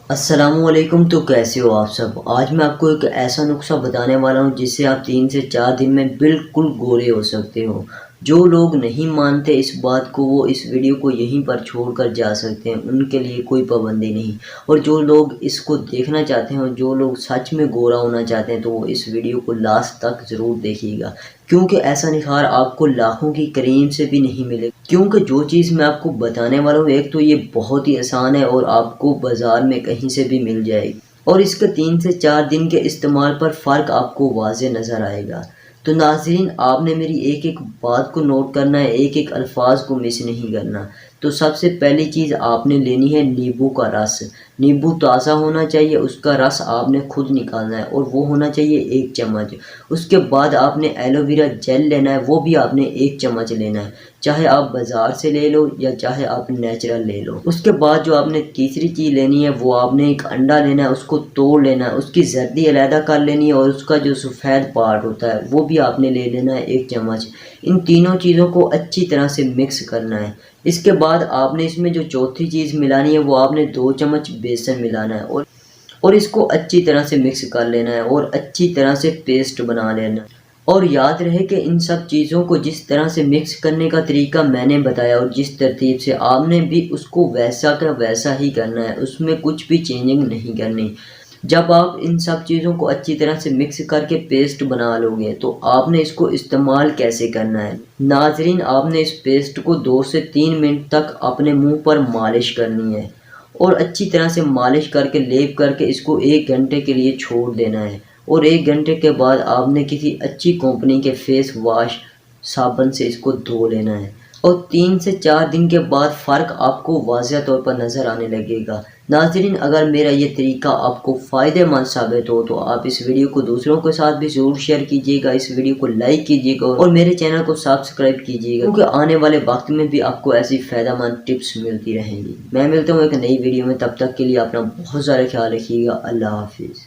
السلام علیکم، تو کیسے ہو آپ سب؟ آج میں آپ کو ایک ایسا نسخہ بتانے والا ہوں جس سے آپ 3 سے 4 دن میں بالکل گورے ہو سکتے ہو۔ جو لوگ نہیں مانتے اس بات کو وہ اس ویڈیو کو یہیں پر چھوڑ کر جا سکتے ہیں، ان کے لیے کوئی پابندی نہیں۔ اور جو لوگ اس کو دیکھنا چاہتے ہیں، جو لوگ سچ میں گورا ہونا چاہتے ہیں، تو وہ اس ویڈیو کو لاسٹ تک ضرور دیکھیے گا، کیونکہ ایسا نکھار آپ کو لاکھوں کی کریم سے بھی نہیں ملے۔ کیونکہ جو چیز میں آپ کو بتانے والا ہوں، ایک تو یہ بہت ہی آسان ہے اور آپ کو بازار میں کہیں سے بھی مل جائے گی، اور اس کے 3 سے 4 دن کے استعمال پر فرق آپ کو واضح نظر آئے گا۔ تو ناظرین، آپ نے میری ایک ایک بات کو نوٹ کرنا ہے، ایک ایک الفاظ کو مس نہیں کرنا۔ تو سب سے پہلی چیز آپ نے لینی ہے نیمبو کا رس۔ نیمبو تازہ ہونا چاہیے، اس کا رس آپ نے خود نکالنا ہے اور وہ ہونا چاہیے 1 چمچ۔ اس کے بعد آپ نے ایلو ویرا جیل لینا ہے، وہ بھی آپ نے 1 چمچ لینا ہے، چاہے آپ بازار سے لے لو یا چاہے آپ نیچرل لے لو۔ اس کے بعد جو آپ نے تیسری چیز لینی ہے، وہ آپ نے ایک انڈا لینا ہے، اس کو توڑ لینا ہے، اس کی زردی علیحدہ کر لینی ہے اور اس کا جو سفید پارٹ ہوتا ہے وہ بھی آپ نے لے لینا ہے 1 چمچ۔ ان تینوں چیزوں کو اچھی طرح سے مکس کرنا ہے۔ اس کے بعد آپ نے اس میں جو چوتھی چیز ملانی ہے، وہ آپ نے 2 چمچ بیسن ملانا ہے اور اس کو اچھی طرح سے مکس کر لینا ہے اور اچھی طرح سے پیسٹ بنا لینا ہے۔ اور یاد رہے کہ ان سب چیزوں کو جس طرح سے مکس کرنے کا طریقہ میں نے بتایا اور جس ترتیب سے، آپ نے بھی اس کو ویسا کا ویسا ہی کرنا ہے، اس میں کچھ بھی چینجنگ نہیں کرنی۔ جب آپ ان سب چیزوں کو اچھی طرح سے مکس کر کے پیسٹ بنا لو گے تو آپ نے اس کو استعمال کیسے کرنا ہے؟ ناظرین، آپ نے اس پیسٹ کو 2 سے 3 منٹ تک اپنے منہ پر مالش کرنی ہے اور اچھی طرح سے مالش کر کے لیپ کر کے اس کو 1 گھنٹے کے لیے چھوڑ دینا ہے، اور 1 گھنٹے کے بعد آپ نے کسی اچھی کمپنی کے فیس واش صابن سے اس کو دھو لینا ہے، اور 3 سے 4 دن کے بعد فرق آپ کو واضح طور پر نظر آنے لگے گا۔ ناظرین، اگر میرا یہ طریقہ آپ کو فائدہ مند ثابت ہو تو آپ اس ویڈیو کو دوسروں کے ساتھ بھی ضرور شیئر کیجیے گا، اس ویڈیو کو لائک کیجیے گا اور میرے چینل کو سبسکرائب کیجیے گا، کیونکہ آنے والے وقت میں بھی آپ کو ایسی فائدہ مند ٹپس ملتی رہیں گی۔ میں ملتا ہوں ایک نئی ویڈیو میں، تب تک کے لیے اپنا بہت سارا خیال رکھیے گا۔ اللہ حافظ۔